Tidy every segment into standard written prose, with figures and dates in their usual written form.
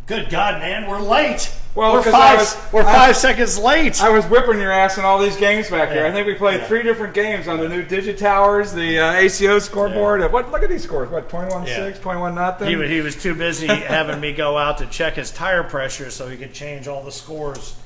Good God, man, we're late. Well, we're 5 seconds late. I was whipping your ass in all these games back here. I think we played 3 different games on the new Digitowers, the ACO scoreboard. What? Look at these scores. What, 21-6, 21-0? He was too busy having me go out to check his tire pressure so he could change all the scores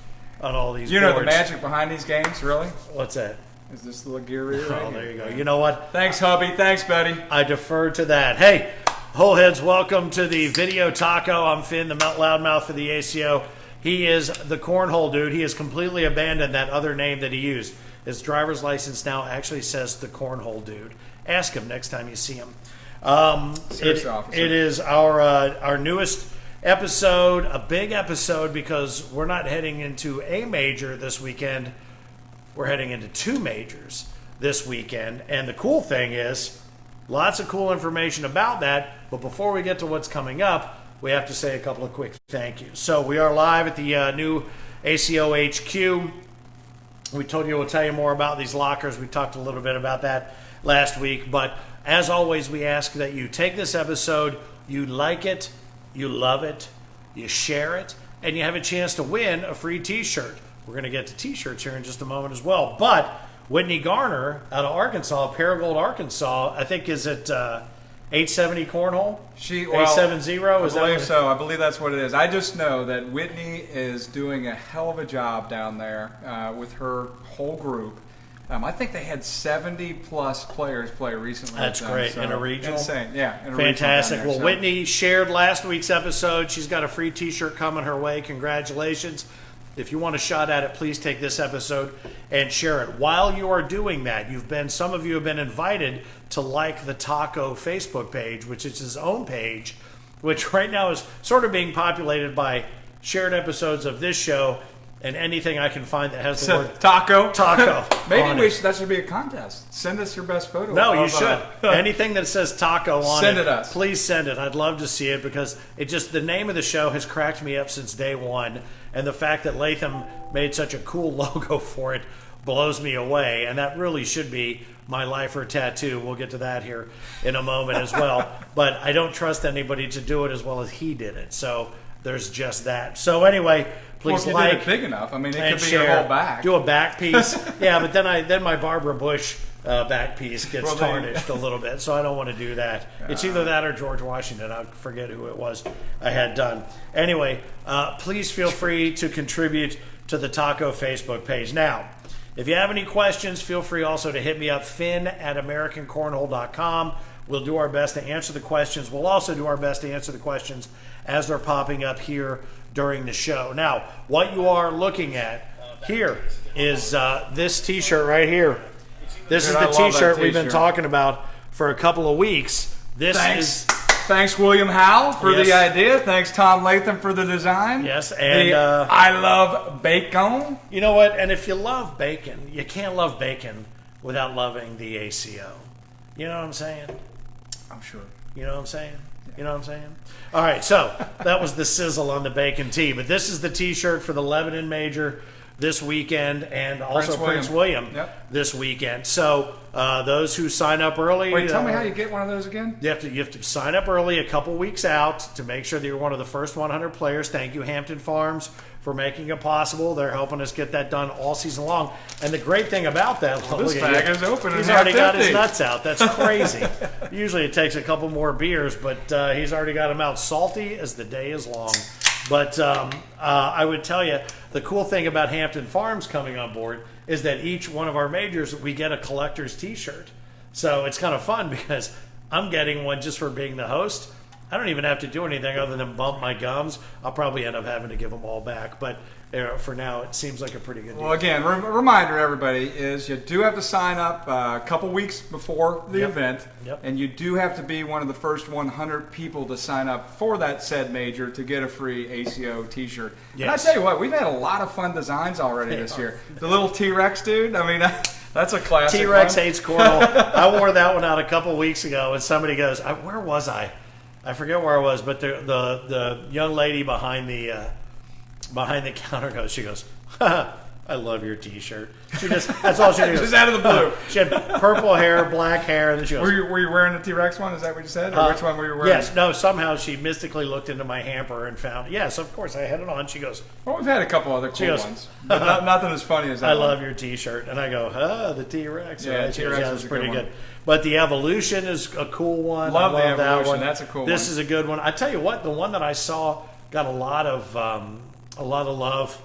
on all these boards. You know the magic behind these games, really? What's that? Is this little gear reader right here? There you go. You know what? Thanks, hubby. Thanks, buddy. I defer to that. Hey, Holeheads, welcome to the Video Taco. I'm Finn, the loudmouth for the ACO. He is the Cornhole Dude. He has completely abandoned that other name that he used. His driver's license now actually says the Cornhole Dude. Ask him next time you see him. It is our newest episode, a big episode, because we're not heading into a major this weekend. We're heading into 2 majors this weekend. And the cool thing is, lots of cool information about that. But before we get to what's coming up, we have to say a couple of quick thank yous. So we are live at the new ACO HQ. We told you we'll tell you more about these lockers. We talked a little bit about that last week. But as always, we ask that you take this episode, you like it, you love it, you share it, and you have a chance to win a free t-shirt. We're going to get to t-shirts here in just a moment as well. But Whitney Garner out of Arkansas, Paragould, Arkansas, I think is at 870 Cornhole? 870? I believe so. I believe that's what it is. I just know that Whitney is doing a hell of a job down there with her whole group. I think they had 70-plus players play recently. That's great. So in a regional? Insane. Yeah. In a fantastic. Regional Well, Whitney shared last week's episode. She's got a free t-shirt coming her way. Congratulations. If you want a shot at it, please take this episode and share it. While you are doing that, some of you have been invited to like the Taco Facebook page, which is his own page, which right now is sort of being populated by shared episodes of this show and anything I can find that has the word Taco. Maybe that should be a contest. Send us your best photo. No, you should. Anything that says taco on send it us. Please send it. I'd love to see it because the name of the show has cracked me up since day one. And the fact that Latham made such a cool logo for it blows me away. And that really should be my lifer tattoo. We'll get to that here in a moment as well. But I don't trust anybody to do it as well as he did it. So there's just that. So anyway, please if you did it big enough. I mean, it could be your whole back. Do a back piece. Yeah, but then my Barbara Bush back piece gets tarnished a little bit, so I don't want to do that. It's either that or George Washington. I forget who it was I had done. Anyway, please feel free to contribute to the Taco Facebook page. Now, if you have any questions, feel free also to hit me up, finn@americancornhole.com. We'll do our best to answer the questions. We'll also do our best to answer the questions as they're popping up here during the show. Now, what you are looking at here is this t-shirt right here. This is the t-shirt we've been talking about for a couple of weeks. Thanks, William Howell, for the idea. Thanks, Tom Latham, for the design. Yes, and I love bacon. You know what? And if you love bacon, you can't love bacon without loving the ACO. You know what I'm saying? I'm sure. You know what I'm saying? You know what I'm saying? All right, so that was the sizzle on the bacon tee. But this is the t-shirt for the Lebanon Major this weekend, and also Prince William this weekend. So those who sign up early... Wait, tell me how you get one of those again? You have to sign up early a couple weeks out to make sure that you're one of the first 100 players. Thank you, Hampton Farms, for making it possible. They're helping us get that done all season long. And the great thing about that... this bag is open. He's already got his nuts out. That's crazy. Usually it takes a couple more beers, but he's already got them out. Salty as the day is long. But I would tell you, the cool thing about Hampton Farms coming on board is that each one of our majors, we get a collector's t-shirt. So it's kind of fun because I'm getting one just for being the host. I don't even have to do anything other than bump my gums. I'll probably end up having to give them all back. But for now, it seems like a pretty good deal. Well, again, reminder, everybody, is you do have to sign up a couple weeks before the event. And you do have to be one of the first 100 people to sign up for that said major to get a free ACO t-shirt. Yes. And I tell you what, we've had a lot of fun designs already this year. The little T-Rex dude, I mean, that's a classic T-Rex hates Cornhole. I wore that one out a couple weeks ago, and somebody goes, where was I? I forget where I was, but the young lady behind the counter goes, I love your T-shirt. She that's all she did. Just out of the blue. She had purple hair, black hair, and then she goes, were you wearing the T-Rex one? Is that what you said? Or which one were you wearing? Yes. No, somehow she mystically looked into my hamper and found, yes, of course, I had it on. She goes, well, we've had a couple other cool ones, but nothing as funny as that I one. love your T-shirt. And I go, the T-Rex. Yeah, right? T-Rex that's pretty good. But the Evolution is a cool one. Love the that Evolution. one. That's a cool one. This is a good one. I tell you what, the one that I saw got a lot of love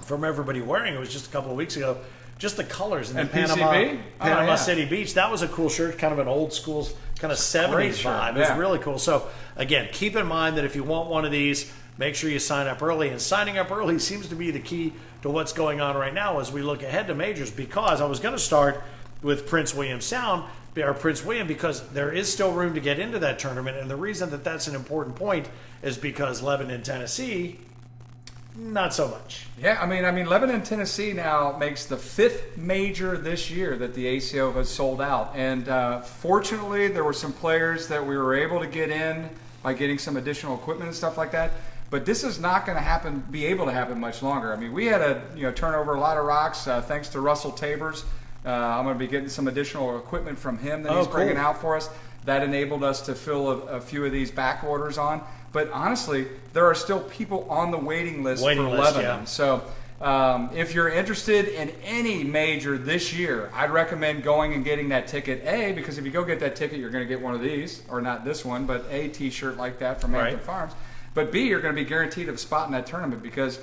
from everybody wearing. It was just a couple of weeks ago. Just the colors in the Panama City Beach. That was a cool shirt, kind of an old school, kind of 70s vibe. It was really cool. So again, keep in mind that if you want one of these, make sure you sign up early. And signing up early seems to be the key to what's going on right now as we look ahead to majors, because I was going to start with Prince William Sound, or Prince William, because there is still room to get into that tournament. And the reason that that's an important point is because Lebanon, Tennessee, not so much. Yeah, I mean, Lebanon, Tennessee now makes the 5th major this year that the ACO has sold out. And fortunately, there were some players that we were able to get in by getting some additional equipment and stuff like that. But this is not going to be able to happen much longer. I mean, we had to turn over a lot of rocks thanks to Russell Tabers. I'm going to be getting some additional equipment from him that he's bringing out for us. That enabled us to fill a few of these back orders on. But honestly, there are still people on the waiting list for Lebanon. Yeah. So if you're interested in any major this year, I'd recommend going and getting that ticket. A, because if you go get that ticket, you're going to get one of these, or not this one, but a T-shirt like that from Hampton Farms. But B, you're going to be guaranteed a spot in that tournament, because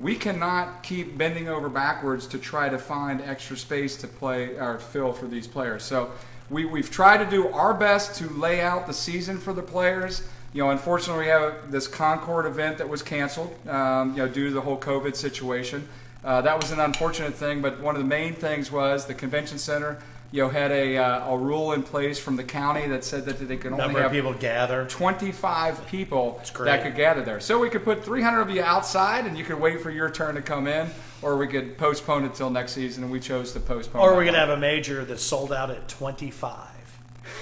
we cannot keep bending over backwards to try to find extra space to play or fill for these players. So we've tried to do our best to lay out the season for the players. Unfortunately, we have this Concord event that was canceled, due to the whole COVID situation. That was an unfortunate thing, but one of the main things was the convention center, had a rule in place from the county that said that they could only have people gather. 25 people that could gather there. So we could put 300 of you outside, and you could wait for your turn to come in, or we could postpone it till next season, and we chose to postpone. Or we could have a major that's sold out at 25.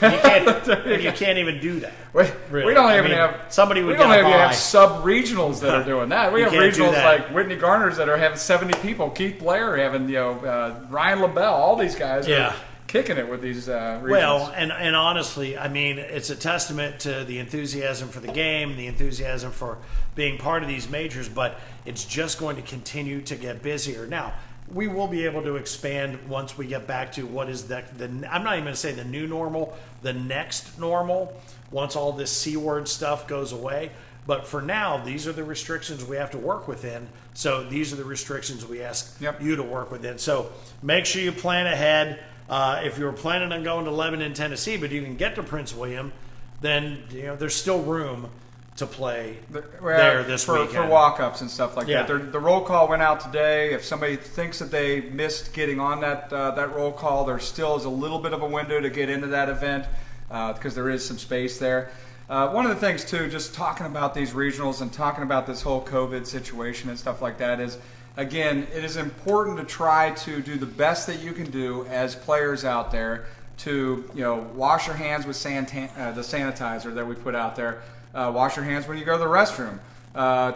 You can't even do that. We don't even have somebody. We don't even have sub regionals that are doing that. We have regionals like Whitney Garner's that are having 70 people. Keith Blair having Ryan LaBelle. All these guys are kicking it with these regionals. Well, and honestly, I mean, it's a testament to the enthusiasm for the game, the enthusiasm for being part of these majors. But it's just going to continue to get busier now. We will be able to expand once we get back to what is I'm not even going to say the new normal, the next normal, once all this C-word stuff goes away. But for now, these are the restrictions we have to work within. So these are the restrictions we ask you to work within. So make sure you plan ahead. If you were planning on going to Lebanon, Tennessee, but you can get to Prince William, then there's still room to play there this weekend. For walk-ups and stuff like that. The roll call went out today. If somebody thinks that they missed getting on that roll call, there still is a little bit of a window to get into that event because there is some space there. One of the things, too, just talking about these regionals and talking about this whole COVID situation and stuff like that is, again, it is important to try to do the best that you can do as players out there to wash your hands with the sanitizer that we put out there. Wash your hands when you go to the restroom.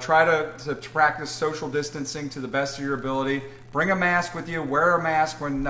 Try to practice social distancing to the best of your ability. Bring a mask with you. Wear a mask when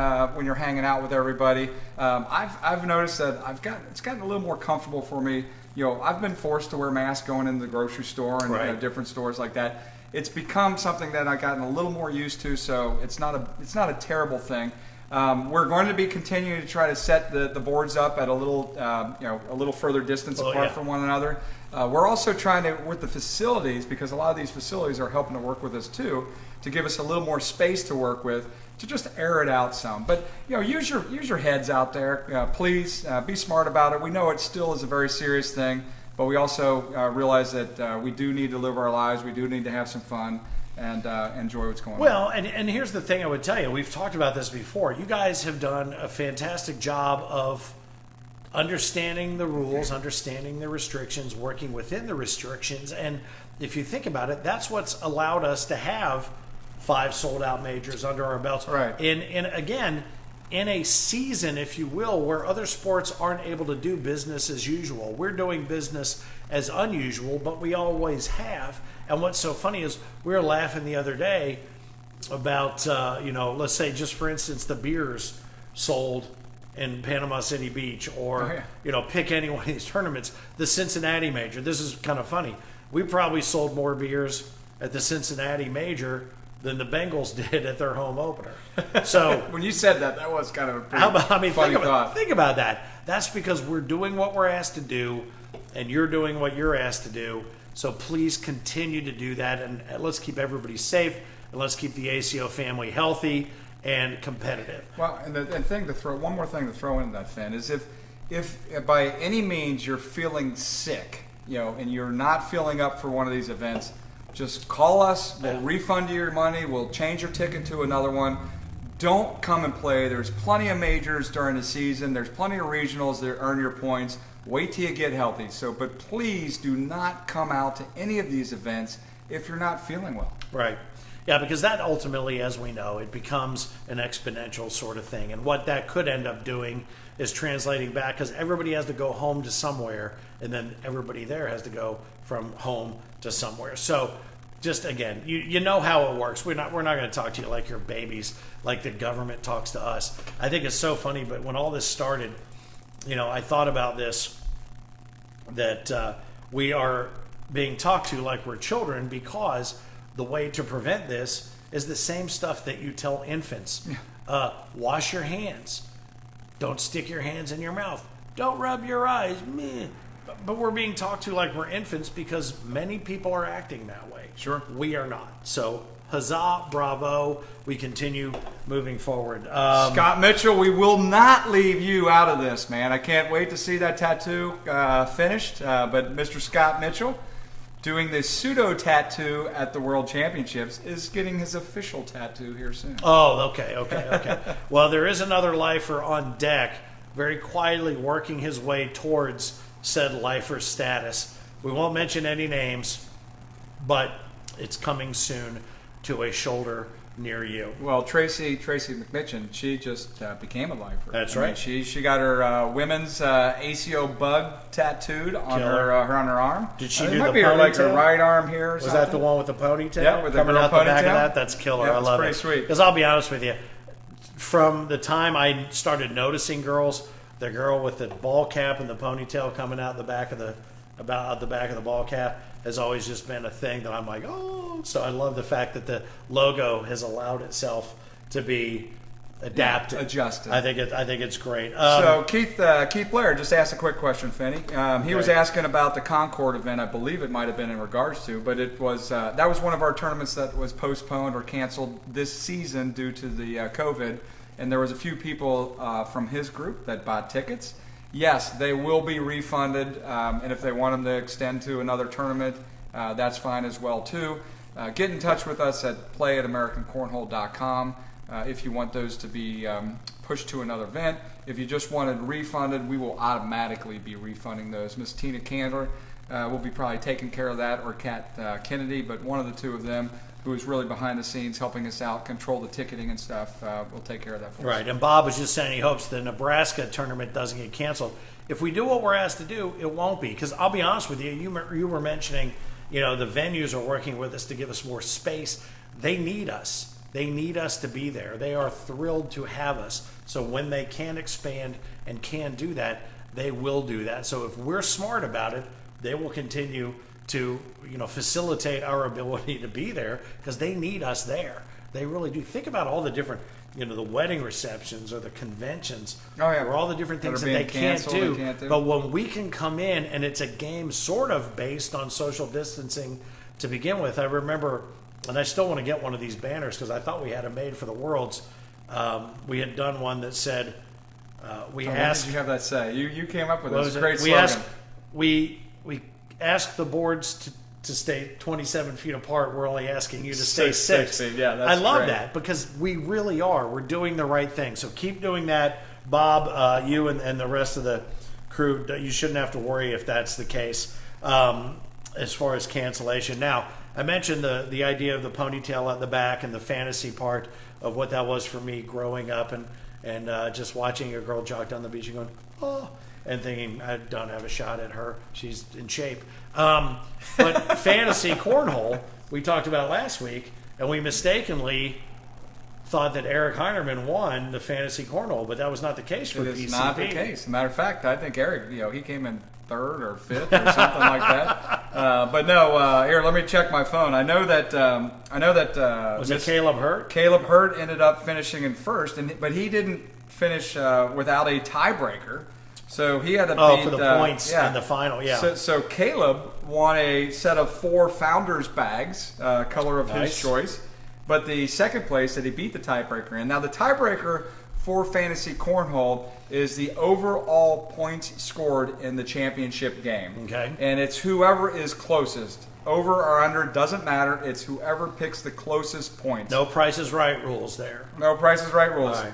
you're hanging out with everybody. I've noticed that it's gotten a little more comfortable for me. I've been forced to wear masks going into the grocery store and different stores like that. It's become something that I've gotten a little more used to, so it's not a terrible thing. We're going to be continuing to try to set the boards up at a little further distance apart from one another. We're also trying to, with the facilities, because a lot of these facilities are helping to work with us too, to give us a little more space to work with, to just air it out some. But use your heads out there. Please be smart about it. We know it still is a very serious thing, but we also realize that we do need to live our lives. We do need to have some fun and enjoy what's going on. Well, and here's the thing I would tell you. We've talked about this before. You guys have done a fantastic job of understanding the rules, understanding the restrictions, working within the restrictions. And if you think about it, that's what's allowed us to have 5 sold-out majors under our belts. Right. Again, in a season, if you will, where other sports aren't able to do business as usual. We're doing business as unusual, but we always have. And what's so funny is we were laughing the other day. about, let's say just for instance, the beers sold in Panama City Beach, or, pick any one of these tournaments, the Cincinnati Major. This is kind of funny. We probably sold more beers at the Cincinnati Major than the Bengals did at their home opener. So when you said that, that was kind of a pretty funny thought. Think about that. That's because we're doing what we're asked to do, and you're doing what you're asked to do. So please continue to do that, and let's keep everybody safe, and let's keep the ACO family healthy and competitive. Well, and one more thing to throw into that, Finn, is if by any means you're feeling sick, and you're not feeling up for one of these events, just call us. We'll refund you your money. We'll change your ticket to another one. Don't come and play. There's plenty of majors during the season. There's plenty of regionals that earn your points. Wait till you get healthy. But please do not come out to any of these events if you're not feeling well. Right. Yeah, because that ultimately, as we know, it becomes an exponential sort of thing. And what that could end up doing is translating back, because everybody has to go home to somewhere, and then everybody there has to go from home to somewhere. So just again, you know how it works. We're not going to talk to you like you're babies, like the government talks to us. I think it's so funny, but when all this started, I thought about this, that we are being talked to like we're children, because the way to prevent this is the same stuff that you tell infants. Wash your hands. Don't stick your hands in your mouth. Don't rub your eyes. Meh. But we're being talked to like we're infants because many people are acting that way. Sure. We are not. So huzzah, bravo. We continue moving forward. Scott Mitchell, we will not leave you out of this, man. I can't wait to see that tattoo finished. But Mr. Scott Mitchell, doing the pseudo tattoo at the World Championships, is getting his official tattoo here soon. Oh, okay. Well, there is another lifer on deck, very quietly working his way towards said lifer status. We won't mention any names, but it's coming soon to a shoulder near you. Well, Tracy McMitchin, she just became a lifer. That's right. She got her women's ACO bug tattooed on her arm. Did she do the might be her, like her ponytail? right arm here. Or Was something. that the one with the ponytail? Yeah, with the coming girl out the back of ponytail? that. That's killer. Yeah, I love it. pretty sweet. Because I'll be honest with you, from the time I started noticing girls, the girl with the ball cap and the ponytail coming out the back of the ball cap has always just been a thing that I'm like, oh. So I love the fact that the logo has allowed itself to be adapted, adjusted. I think it's great. So Keith Blair just asked a quick question, Finney. He was asking about the Concord event. I believe it might have been in regards to, but it was that was one of our tournaments that was postponed or canceled this season due to the COVID. And there was a few people from his group that bought tickets. Yes, they will be refunded, and if they want them to extend to another tournament, that's fine as well too. Get in touch with us at play@americancornhole.com if you want those to be pushed to another event. If you just wanted refunded, we will automatically be refunding those. Miss Tina Candler will be probably taking care of that, or Kat Kennedy, but one of the two of them, who is really behind the scenes helping us out, control the ticketing and stuff, will take care of that for us. Right, and Bob was just saying he hopes the Nebraska tournament doesn't get canceled. If we do what we're asked to do, it won't be. Because I'll be honest with you, you were mentioning, the venues are working with us to give us more space. They need us. They need us to be there. They are thrilled to have us. So when they can expand and can do that, they will do that. So if we're smart about it, they will continue to facilitate our ability to be there, because they need us there. They really do. Think about all the different, the wedding receptions or the conventions, or all the different things that they can't do. But when we can come in and it's a game sort of based on social distancing to begin with, I remember, and I still want to get one of these banners because I thought we had them made for the Worlds. We had done one that said, we asked. What did you have that say? You came up with this great slogan. We ask the boards to stay 27 feet apart. We're only asking you to stay 6 feet. Yeah, that's I love great. that, because we really are. We're doing the right thing. So keep doing that, Bob. You and the rest of the crew. You shouldn't have to worry if that's the case as far as cancellation. Now, I mentioned the idea of the ponytail at the back and the fantasy part of what that was for me growing up, and just watching a girl jog down the beach and going, oh, and thinking I don't have a shot at her. She's in shape. But fantasy cornhole, we talked about last week, and we mistakenly thought that Eric Heinerman won the fantasy cornhole, but that was not the case for It PCP. is not the case. As a matter of fact, I think Eric, he came in 3rd or 5th or something like that. But no, here, let me check my phone. I know that. Was it Caleb Hurt? Caleb Hurt ended up finishing in 1st, but he didn't finish without a tiebreaker. So he had to beat for the points in the final, yeah. So Caleb won a set of 4 Founders bags, color of his choice. But the second place that he beat the tiebreaker in. Now the tiebreaker for fantasy cornhole is the overall points scored in the championship game. Okay. And it's whoever is closest. Over or under, doesn't matter. It's whoever picks the closest points. No Price is Right rules there. No Price is Right rules. All right.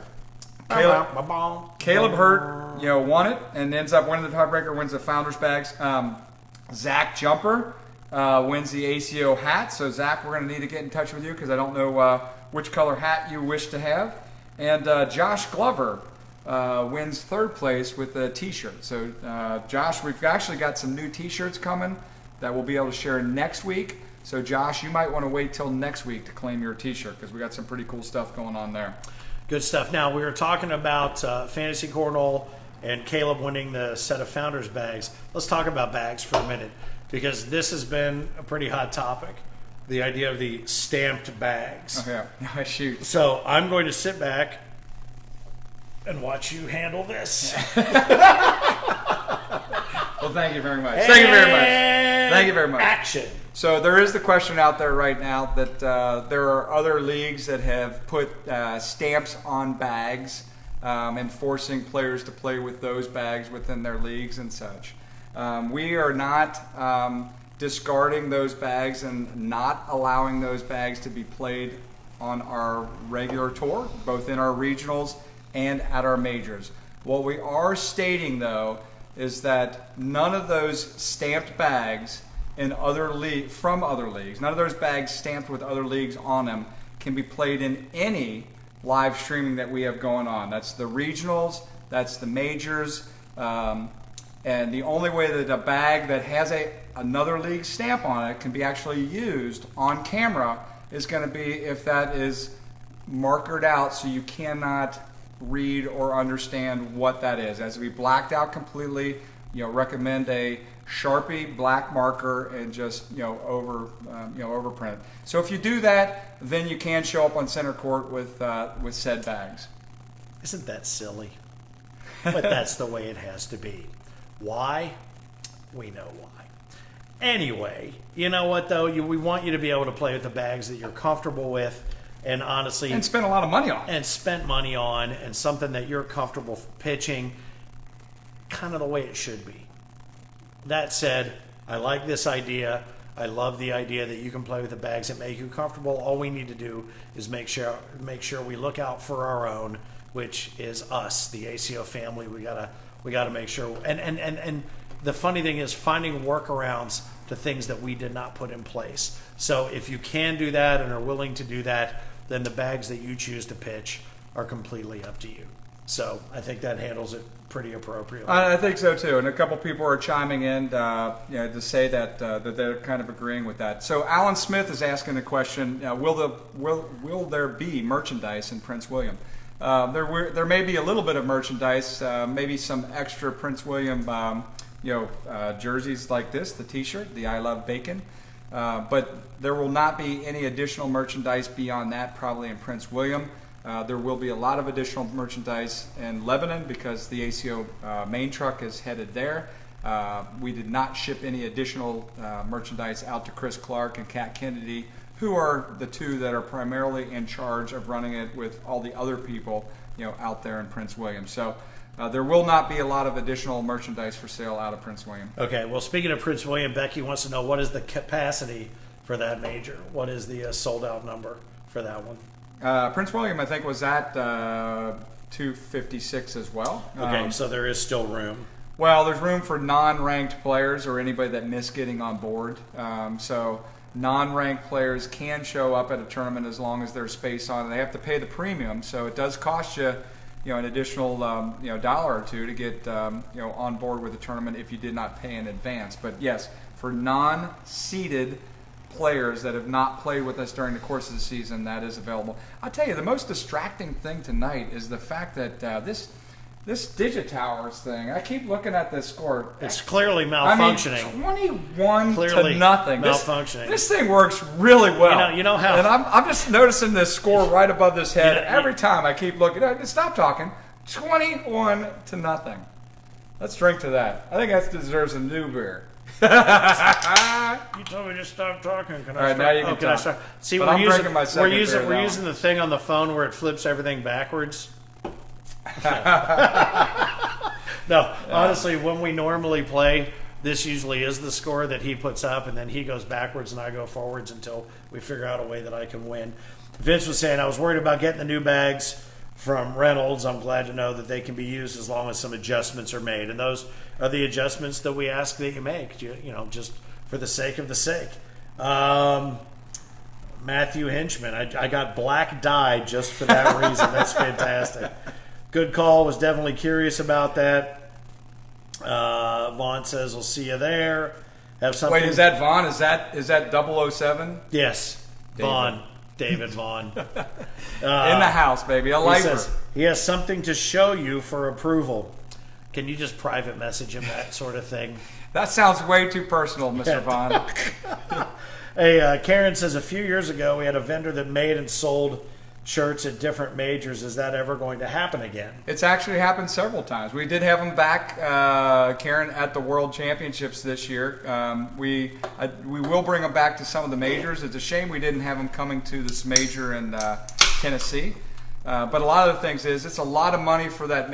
Caleb Hurt, won it and ends up winning the tiebreaker, wins the Founders bags. Zach Jumper wins the ACO hat. So Zach, we're going to need to get in touch with you because I don't know which color hat you wish to have. And Josh Glover wins 3rd place with a T-shirt. So Josh, we've actually got some new T-shirts coming that we'll be able to share next week. So Josh, you might want to wait till next week to claim your T-shirt because we got some pretty cool stuff going on there. Good stuff. Now, we were talking about fantasy cornhole and Caleb winning the set of Founders bags. Let's talk about bags for a minute because this has been a pretty hot topic, the idea of the stamped bags. Oh, yeah. Shoot. So I'm going to sit back and watch you handle this. Well, thank you very much. Thank you very much. Thank you very much. Action. So there is the question out there right now that there are other leagues that have put stamps on bags and forcing players to play with those bags within their leagues and such. We are not discarding those bags and not allowing those bags to be played on our regular tour, both in our regionals and at our majors. What we are stating, though, is that none of those stamped bags in from other leagues, none of those bags stamped with other leagues on them can be played in any live streaming that we have going on. That's the regionals, that's the majors, and the only way that a bag that has another league stamp on it can be actually used on camera is going to be if that is markered out so you cannot read or understand what that is. As to be blacked out completely, recommend a Sharpie black marker and just overprint it. So if you do that, then you can show up on center court with said bags. Isn't that silly? But that's the way it has to be. Why? We know why. Anyway, you know what though? We want you to be able to play with the bags that you're comfortable with, and honestly, and spend a lot of money on, and spent money on, and something that you're comfortable pitching, kind of the way it should be. That said, I like this idea. I love the idea that you can play with the bags that make you comfortable. All we need to do is make sure we look out for our own, which is us, the ACO family. We gotta make sure. And the funny thing is finding workarounds to things that we did not put in place. So if you can do that and are willing to do that, then the bags that you choose to pitch are completely up to you. So I think that handles it pretty appropriately. I think so too, and a couple people are chiming in, to say that they're kind of agreeing with that. So Alan Smith is asking the question: Will there be merchandise in Prince William? There may be a little bit of merchandise, maybe some extra Prince William, jerseys like this, the T-shirt, the I Love Bacon. But there will not be any additional merchandise beyond that, probably in Prince William. There will be a lot of additional merchandise in Lebanon because the ACO main truck is headed there. We did not ship any additional merchandise out to Chris Clark and Kat Kennedy, who are the two that are primarily in charge of running it with all the other people, out there in Prince William. So there will not be a lot of additional merchandise for sale out of Prince William. Okay, well, speaking of Prince William, Becky wants to know what is the capacity for that major? What is the sold out number for that one? Prince William, I think, was at 256 as well. Okay, so there is still room. Well, there's room for non-ranked players or anybody that missed getting on board. So non-ranked players can show up at a tournament as long as there's space on it. They have to pay the premium, so it does cost you, an additional dollar or two to get on board with the tournament if you did not pay in advance. But yes, for non-seeded players that have not played with us during the course of the season, that is available. I'll tell you, the most distracting thing tonight is the fact that this Digitowers thing, I keep looking at this score. It's clearly malfunctioning. I mean, 21 to nothing. Malfunctioning. This thing works really well. You know how. And I'm just noticing this score right above this head. Every time I keep looking at it. Stop talking. 21 to nothing. Let's drink to that. I think that deserves a new beer. You told me to stop talking. Can I All right, start? now you can talk. Can I start? See, But we're I'm using drinking my second beer we're now. using the thing on the phone where it flips everything backwards. No, honestly, when we normally play, this usually is the score that he puts up, and then he goes backwards and I go forwards until we figure out a way that I can win. Vince was saying, I was worried about getting the new bags from Reynolds. I'm glad to know that they can be used as long as some adjustments are made. And those are the adjustments that we ask that you make, you know, just for the sake of the sake. Matthew Hinchman, I got black dye just for that reason. That's fantastic. Good call. Was definitely curious about that. Vaughn says, "We'll see you there." Have something. Wait, is that Vaughn? Is that 007? Yes, David. Vaughn. David Vaughn. In the house, baby. A lifer. Says he has something to show you for approval. Can you just private message him that sort of thing? That sounds way too personal, Mr. Vaughn. Hey, Karen says a few years ago we had a vendor that made and sold shirts at different majors. Is that ever going to happen again? It's actually happened several times. We did have them back, Karen, at the World Championships this year. We will bring them back to some of the majors. It's a shame we didn't have them coming to this major in Tennessee. But a lot of the things is it's a lot of money for that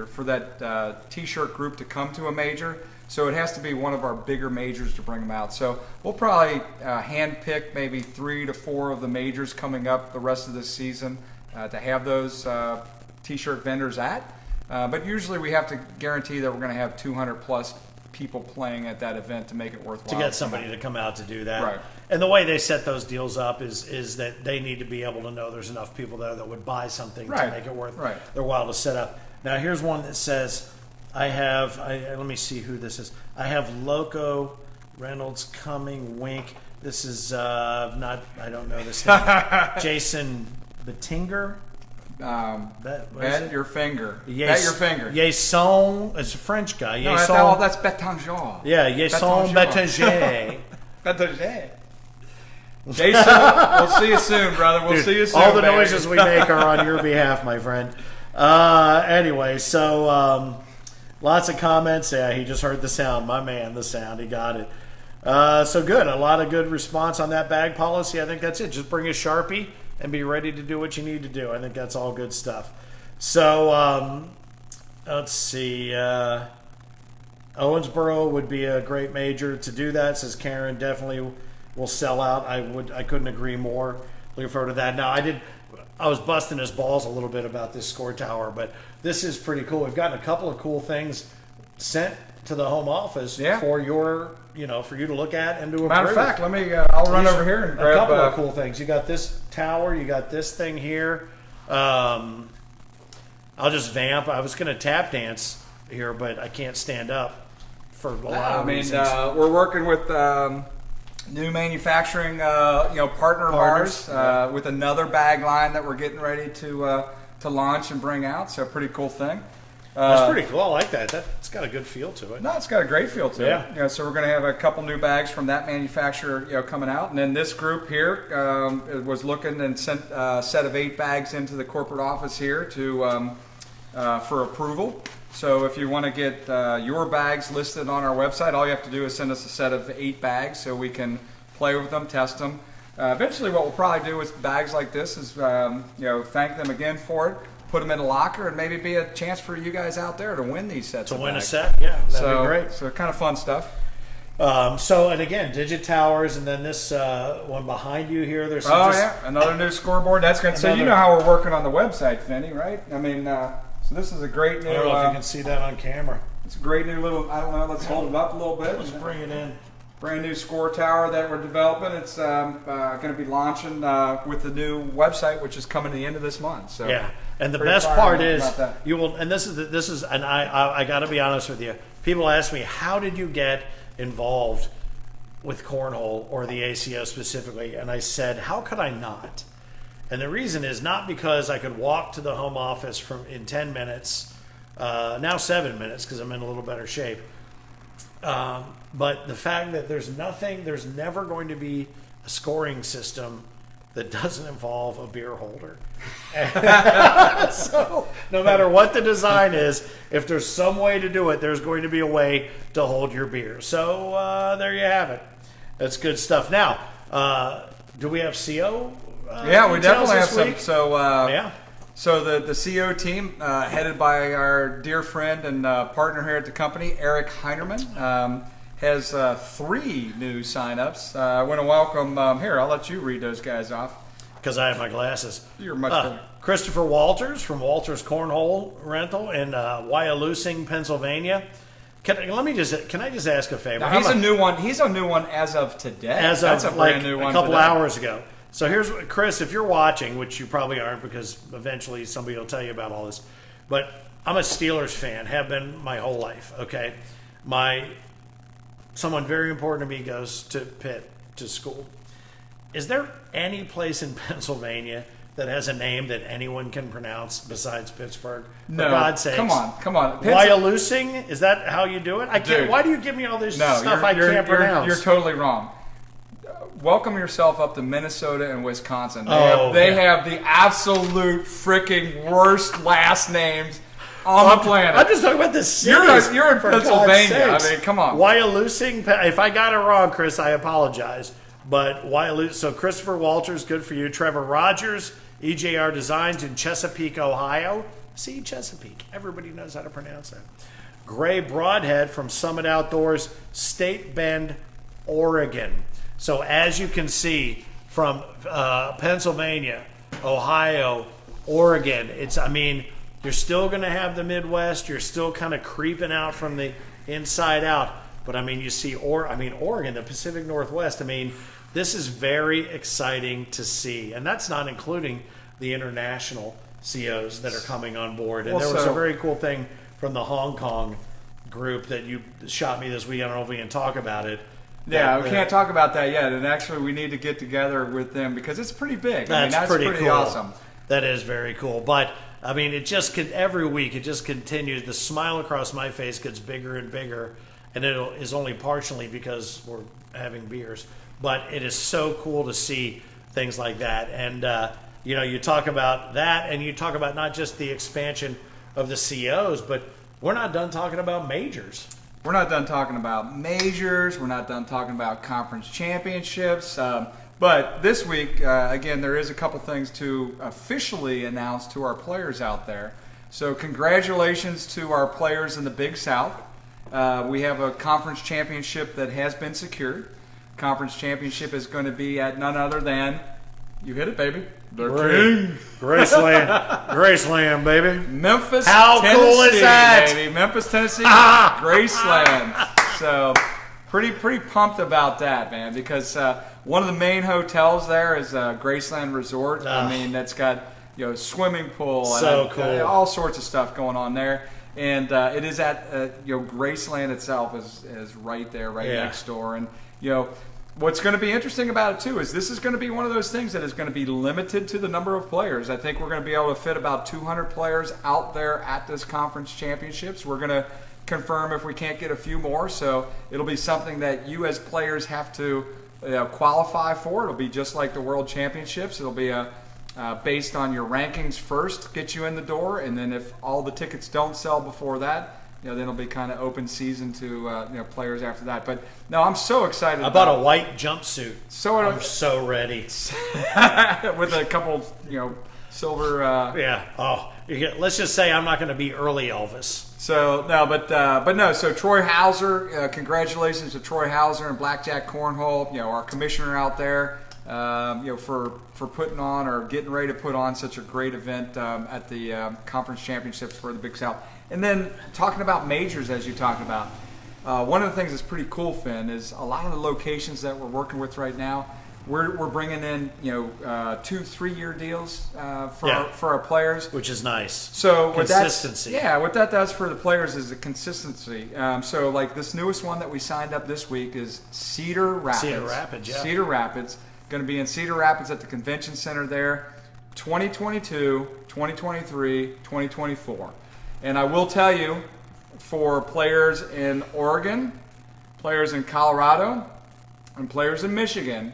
for that T-shirt group to come to a major. So it has to be one of our bigger majors to bring them out. So we'll probably hand pick maybe 3 to 4 of the majors coming up the rest of this season to have those T-shirt vendors at. But usually we have to guarantee that we're going to have 200 plus people playing at that event to make it worthwhile. To get somebody to come out to do that. Right. And the way they set those deals up is that they need to be able to know there's enough people there that would buy something to make it worth their while to set up. Now here's one that says, let me see who this is. I have Loco, Reynolds, Cumming, Wink. This is I don't know this name. Jason Bettinger. Bet your finger. Yes. Bet your finger. Jason, it's a French guy. No, that's Bettinger. Yeah, Jason Bettinger. Bettinger. Jason, we'll see you soon, brother. We'll see you soon. All the baby. noises we make are on your behalf, my friend. Anyway, so lots of comments. Yeah, he just heard the sound. My man, the sound. He got it. So good. A lot of good response on that bag policy. I think that's it. Just bring a Sharpie and be ready to do what you need to do. I think that's all good stuff. So let's see. Owensboro would be a great major to do that, says Karen. Definitely will sell out. I couldn't agree more. Looking forward to that. Now I was busting his balls a little bit about this score tower, but this is pretty cool. We've gotten a couple of cool things sent to the home office for for you to look at and to approve. Matter of fact, let me. I'll run over here and grab a couple of cool things. You got this tower. You got this thing here. I'll just vamp. I was going to tap dance here, but I can't stand up for a lot of reasons. We're working with new manufacturing, partner of ours with another bag line that we're getting ready to launch and bring out. So, a pretty cool thing. That's pretty cool. I like that. That's got a good feel to it. No, it's got a great feel to it. So we're going to have a couple new bags from that manufacturer, coming out, and then this group here was looking and sent a set of 8 bags into the corporate office here for approval. So if you want to get your bags listed on our website, all you have to do is send us a set of 8 bags so we can play with them, test them. Eventually, what we'll probably do with bags like this is, thank them again for it. Put them in a locker, and maybe be a chance for you guys out there to win these sets. To of win bags. a set, yeah, that'd be great. So kind of fun stuff. And again, Digitowers, and then this one behind you here. There's another new scoreboard. That's good. So you know how we're working on the website, Finney, right? I mean, so this is a great new. I don't know if you can see that on camera. It's a great new little. I don't know. Let's hold it up a little bit. Let's bring it in. Brand new score tower that we're developing. It's going to be launching with the new website, which is coming to the end of this month. So yeah, and the best part is you will. And this is, and I got to be honest with you. People ask me, how did you get involved with cornhole or the ACO specifically, and I said, how could I not? And the reason is not because I could walk to the home office in 10 minutes, now 7 minutes because I'm in a little better shape. But the fact that there's never going to be a scoring system that doesn't involve a beer holder. So no matter what the design is, if there's some way to do it, there's going to be a way to hold your beer. So there you have it. That's good stuff. Now, do we have CO? Yeah, we definitely have week? some. So yeah. So the CO team, headed by our dear friend and partner here at the company, Eric Heinerman, has 3 new signups. I want to welcome, here, I'll let you read those guys off. Because I have my glasses. You're much better. Christopher Walters from Walters Cornhole Rental in Wyalusing, Pennsylvania. Can I just ask a favor? Now, he's a new one. He's a new one as of today. That's a brand new one. A couple hours ago. So here's what, Chris, if you're watching, which you probably aren't because eventually somebody will tell you about all this, but I'm a Steelers fan, have been my whole life, okay? Someone very important to me goes to Pitt, to school. Is there any place in Pennsylvania that has a name that anyone can pronounce besides Pittsburgh? No. For God's sakes. Come on. Wyalusing? Is that how you do it? I can't. Dude. Why do you give me all this stuff I can't pronounce? You're totally wrong. Welcome yourself up to Minnesota and Wisconsin. They have the absolute freaking worst last names on the planet. I'm just talking about the city. You're in Pennsylvania. I mean, come on. Wyalusing. If I got it wrong, Chris, I apologize. But Wyalusing. So Christopher Walters, good for you. Trevor Rogers, EJR Designs in Chesapeake, Ohio. See, Chesapeake. Everybody knows how to pronounce that. Gray Broadhead from Summit Outdoors, State Bend, Oregon. So as you can see from Pennsylvania, Ohio, Oregon, you're still going to have the Midwest. You're still kind of creeping out from the inside out. But you see, Oregon, the Pacific Northwest. This is very exciting to see, and that's not including the international COs that are coming on board. And there was a very cool thing from the Hong Kong group that you shot me this week. I don't know if we can talk about it. Yeah, we can't talk about that yet. And actually, we need to get together with them because it's pretty big. That's pretty cool. Awesome. That is very cool. But it just every week it just continues. The smile across my face gets bigger and bigger, and it is only partially because we're having beers. But it is so cool to see things like that. And you talk about that, and you talk about not just the expansion of the COs, but we're not done talking about majors. We're not done talking about majors. We're not done talking about conference championships. But this week, again, there is a couple things to officially announce to our players out there. So congratulations to our players in the Big South. We have a conference championship that has been secured. Conference championship is going to be at none other than, you hit it, baby, the King. Graceland, baby. Memphis, How Tennessee, cool is that? baby. Memphis, Tennessee, Graceland. So pretty pumped about that, man, because one of the main hotels there is Graceland Resort. That's got swimming pool and all sorts of stuff going on there. And it is at Graceland itself is right there, next door. And what's going to be interesting about it too is this is going to be one of those things that is going to be limited to the number of players. I think we're going to be able to fit about 200 players out there at this conference championships. We're going to confirm if we can't get a few more. So it'll be something that you as players have to qualify for. It'll be just like the World Championships. It'll be based on your rankings first, get you in the door, and then if all the tickets don't sell before that, then it'll be kind of open season to players after that. But no, I'm so excited. I bought a white jumpsuit. I'm so ready. With a couple, silver. Let's just say I'm not going to be early Elvis. So no, but no. So Troy Hauser, congratulations to Troy Hauser and Blackjack Cornhole. Our commissioner out there. For putting on or getting ready to put on such a great event at the conference championships for the Big South. And then talking about majors, as you talked about, one of the things that's pretty cool, Finn, is a lot of the locations that we're working with right now, we're bringing in 2-3 year deals for our players, which is nice. So consistency. What that does for the players is the consistency. So like this newest one that we signed up this week is Cedar Rapids. Cedar Rapids, yeah. Cedar Rapids, going to be in Cedar Rapids at the convention center there, 2022, 2023, 2024. And I will tell you, for players in Oregon, players in Colorado, and players in Michigan,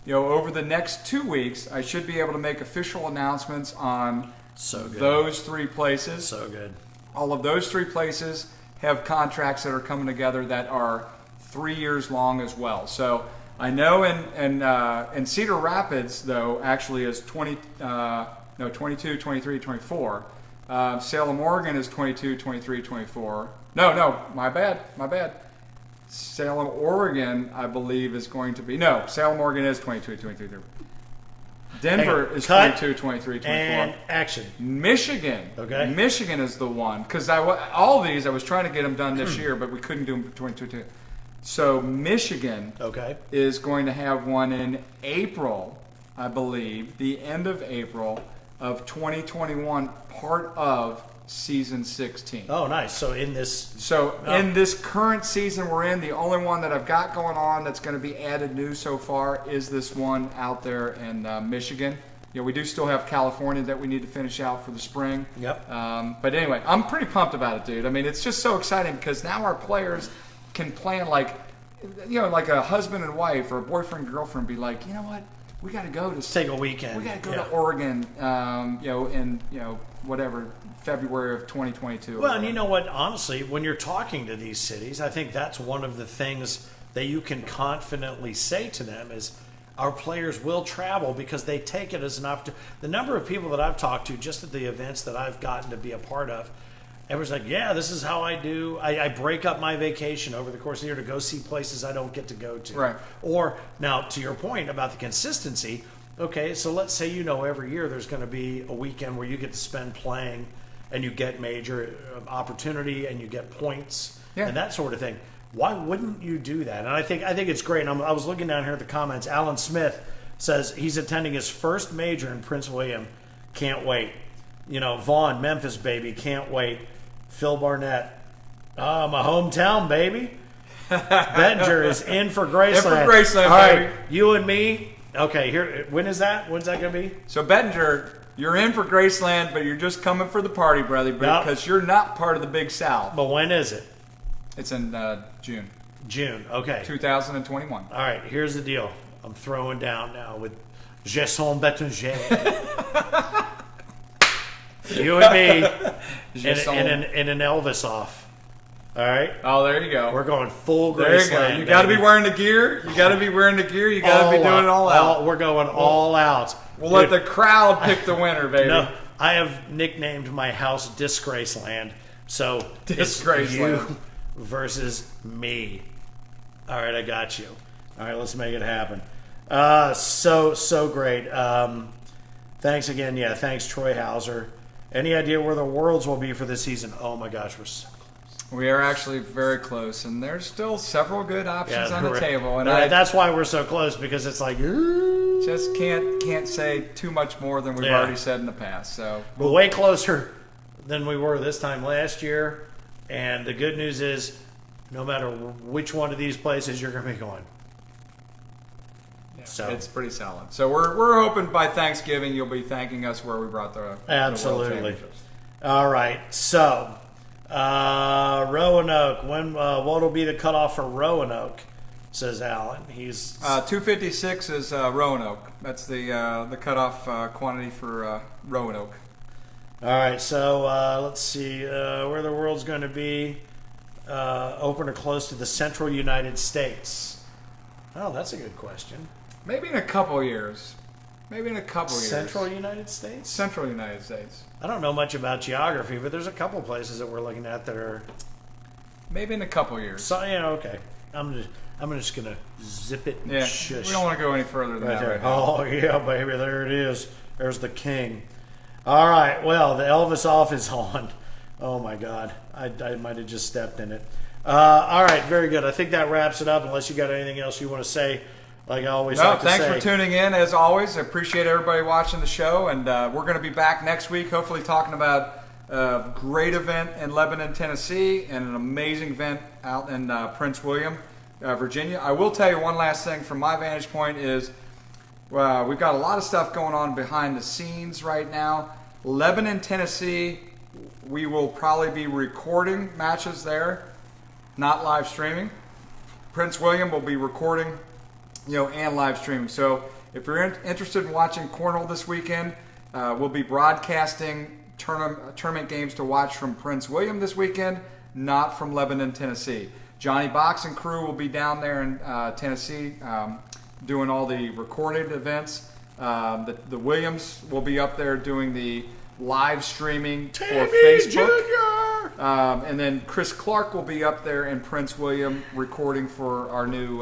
over the next 2 weeks, I should be able to make official announcements on those 3 places. So good. All of those 3 places have contracts that are coming together that are 3 years long as well. So I know in Cedar Rapids, though, actually is 22, 23, 24. Salem, Oregon is 22, 23, 24. No, my bad. Salem, Oregon, I believe, is going to be... No, Salem, Oregon is 22, 23, 24. Denver is 22, 23, 24. And action. Michigan. Okay. Michigan is the one. Because all of these, I was trying to get them done this year, but we couldn't do them for 22. So Michigan is going to have one in April, I believe, the end of April of 2021, part of season 16. Oh, nice. So in this... in this current season we're in, the only one that I've got going on that's going to be added new so far is this one out there in Michigan. We do still have California that we need to finish out for the spring. Yep. But anyway, I'm pretty pumped about it, dude. I mean, it's just so exciting because now our players can plan like a husband and wife or a boyfriend and girlfriend be like, you know what? We got to go to take a weekend. We got to go to Oregon, in whatever February of 2022. Well, and you know what? Honestly, when you're talking to these cities, I think that's one of the things that you can confidently say to them is our players will travel because they take it as an opportunity. The number of people that I've talked to just at the events that I've gotten to be a part of, everyone's like, yeah, this is how I do. I break up my vacation over the course of the year to go see places I don't get to go to. Right. Or, now, to your point about the consistency, okay, so let's say every year there's going to be a weekend where you get to spend playing and you get major opportunity and you get points and that sort of thing. Why wouldn't you do that? And I think it's great. And I was looking down here at the comments. Alan Smith says he's attending his first major in Prince William. Can't wait. Vaughn, Memphis, baby. Can't wait. Phil Barnett. My hometown, baby. Bettinger is in for Graceland. In for Graceland, all right, baby. You and me. Okay, here. When is that? When's that going to be? So, Bettinger, you're in for Graceland, but you're just coming for the party, brother, because you're not part of the Big South. But when is it? It's in June. June, okay. 2021. All right, here's the deal. I'm throwing down now with Jason Bettinger. You and me in an Elvis off. All right? Oh, there you go. We're going full Graceland. There you go. You got to be wearing the gear. You got to be wearing the gear. You got to be doing it all out. We're going all out. We'll let the crowd pick the winner, baby. No, I have nicknamed my house Disgraceland. So Disgraceland. You versus me. All right, I got you. All right, let's make it happen. So great. Thanks again. Yeah, thanks, Troy Hauser. Any idea where the Worlds will be for this season? Oh my gosh, we're so close. We are actually very close, and there's still several good options on the table. And that's why we're so close, because it's like just can't say too much more than we've already said in the past. So we're way closer than we were this time last year. And the good news is, no matter which one of these places you're going to be going. So it's pretty solid. So we're hoping by Thanksgiving you'll be thanking us where we brought the absolutely. The World Championships. All right. So Roanoke. What'll be the cutoff for Roanoke? Says Alan. He's 256 is Roanoke. That's the cutoff quantity for Roanoke. All right. So let's see where the World's going to be. Open or close to the central United States? Oh, that's a good question. Maybe in a couple years. Central United States? Central United States. I don't know much about geography, but there's a couple places that we're looking at that are... Maybe in a couple years. So, okay. I'm just going to zip it and shush. We don't want to go any further than that right now. Oh, yeah, baby. There it is. There's the king. All right. Well, the Elvis off is on. Oh, my God. I might have just stepped in it. All right. Very good. I think that wraps it up, unless you got anything else you want to say like I always like to thanks say. for tuning in, as always. I appreciate everybody watching the show, and we're going to be back next week, hopefully talking about a great event in Lebanon, Tennessee, and an amazing event out in Prince William, Virginia. I will tell you one last thing from my vantage point is we've got a lot of stuff going on behind the scenes right now. Lebanon, Tennessee, we will probably be recording matches there, not live streaming. Prince William will be recording, and live streaming. So if you're interested in watching Cornhole this weekend, we'll be broadcasting tournament games to watch from Prince William this weekend, not from Lebanon, Tennessee. Johnny Box and crew will be down there in Tennessee doing all the recorded events. The Williams will be up there doing the live streaming for Facebook. And then Chris Clark will be up there in Prince William recording for our new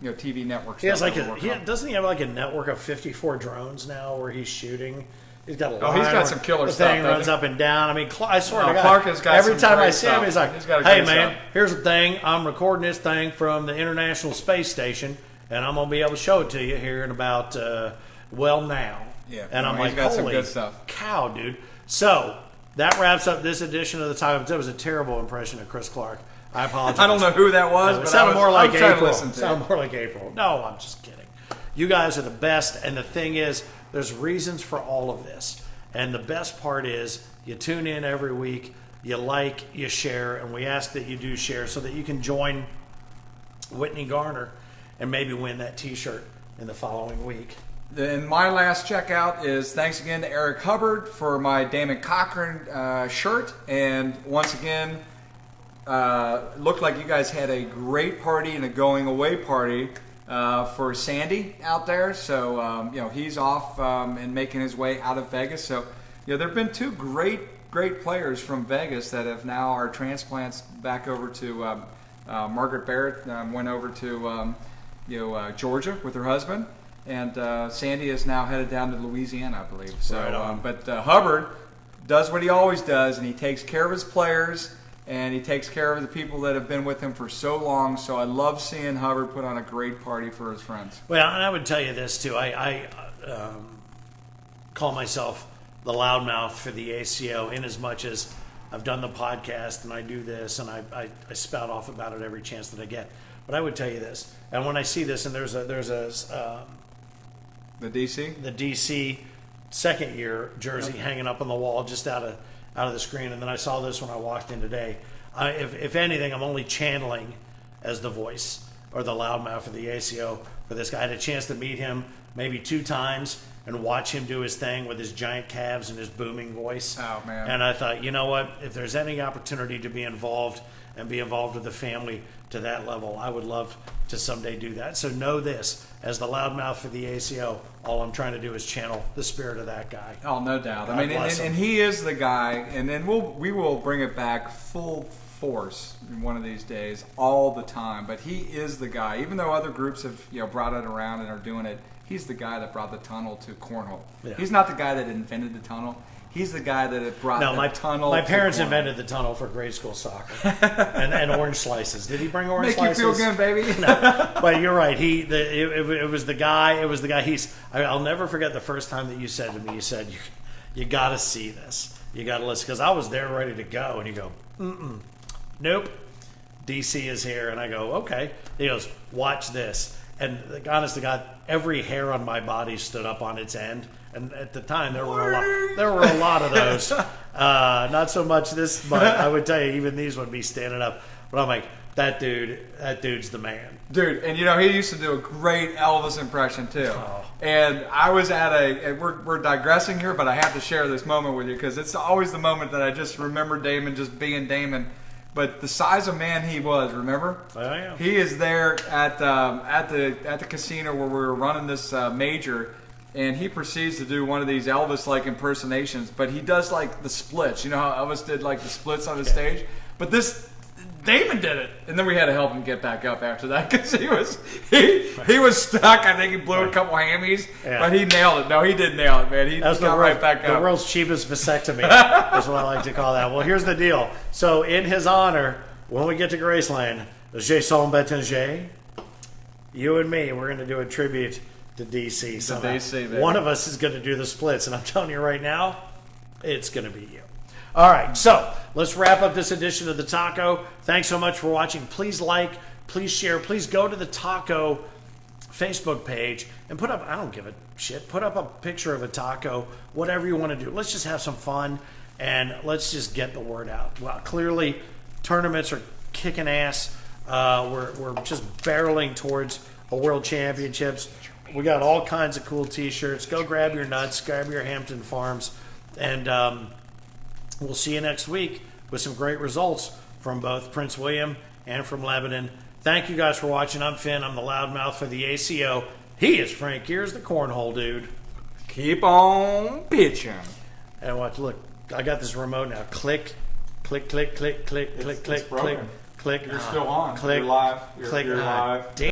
TV network. He has doesn't he have like a network of 54 drones now where he's shooting? He's got a he's got some killer stuff. The thing runs up and down. I mean, I swear to God, Clark has got every some time great I see him, he's like, he's got "Hey great man, stuff. here's the thing. I'm recording this thing from the International Space Station, and I'm gonna be able to show it to you here in about now." Yeah, and I'm he's like, got some "Holy good stuff. cow, dude!" So that wraps up this edition of the Time. That was a terrible impression of Chris Clark. I apologize. I don't know who that was, It but sounded more like April. It Sounded more like April. No, I'm just kidding. You guys are the best, and the thing is, there's reasons for all of this. And the best part is, you tune in every week, you like, you share, and we ask that you do share so that you can join Whitney Garner and maybe win that T-shirt in the following week. Then my last checkout is thanks again to Eric Hubbard for my Damon Cochran shirt. And once again, looked like you guys had a great party and a going away party for Sandy out there. So, he's off and making his way out of Vegas. So, there have been two great players from Vegas that have now are transplants back over to Margaret Barrett went over to Georgia with her husband. And Sandy is now headed down to Louisiana, I believe. So, right but Hubbard does what he always does, and he takes care of his players, and he takes care of the people that have been with him for so long. So I love seeing Hubbard put on a great party for his friends. Well, and I would tell you this, too. I call myself the loudmouth for the ACO in as much as I've done the podcast, and I do this, and I spout off about it every chance that I get. But I would tell you this, and when I see this, and there's a the DC second year jersey hanging up on the wall just out of the screen, and then I saw this when I walked in today. If anything, I'm only channeling as the voice or the loudmouth for the ACO for this guy. I had a chance to meet him maybe 2 times and watch him do his thing with his giant calves and his booming voice. Oh, man. And I thought, you know what? If there's any opportunity to be involved and be involved with the family to that level, I would love to someday do that. So know this, as the loudmouth for the ACO, all I'm trying to do is channel the spirit of that guy. Oh, no doubt. God bless him. And he is the guy, and then we will bring it back full force in one of these days, all the time. But he is the guy, even though other groups have brought it around and are doing it. He's the guy that brought the tunnel to Cornhole. Yeah. He's not the guy that invented the tunnel. He's the guy that had brought the tunnel. My parents invented the tunnel for grade school soccer and orange slices. Did he bring orange slices? Make you feel good, baby. No, but you're right. It was the guy. It was the guy. I'll never forget the first time that you said to me. You said, "You got to see this. You got to listen." Because I was there ready to go, and you go, "Nope, DC is here," and I go, "Okay." He goes, "Watch this." And honest to God, every hair on my body stood up on its end. And at the time, there were a lot of those. Not so much this, but I would tell you, even these would be standing up. But I'm like, that dude's the man. Dude, and he used to do a great Elvis impression too. Oh. And I was at we're digressing here, but I have to share this moment with you because it's always the moment that I just remember Damon just being Damon. But the size of man he was, remember? Oh, yeah. He is there at the casino where we were running this major, and he proceeds to do one of these Elvis-like impersonations. But he does like the splits. You know how Elvis did like the splits on the stage? But Damon did it, and then we had to help him get back up after that because he was stuck. I think he blew a couple hammies, but he nailed it. No, he did nail it, man. He got right back up. The world's cheapest vasectomy is what I like to call that. Well, here's the deal. So, in his honor, when we get to Graceland, J'ai son batanger, You and me, we're going to do a tribute to DC. So DC, baby. one of us is going to do the splits, and I'm telling you right now, it's going to be you. All right, so let's wrap up this edition of the Taco. Thanks so much for watching. Please like, please share, please go to the Taco Facebook page and put up, I don't give a shit, put up a picture of a taco, whatever you want to do. Let's just have some fun and let's just get the word out. Well, clearly tournaments are kicking ass. We're just barreling towards a World Championships. We got all kinds of cool t-shirts. Go grab your nuts, grab your Hampton Farms, and we'll see you next week with some great results from both Prince William and from Lebanon. Thank you guys for watching. I'm Finn. I'm the loudmouth for the ACO. He is Frank Geers, the Cornhole Dude. Keep on pitching. And watch, look, I got this remote now. Click, click, click, click, click, click, click, click, click. You're still on. Click, You're live. Click. You're live. Damn.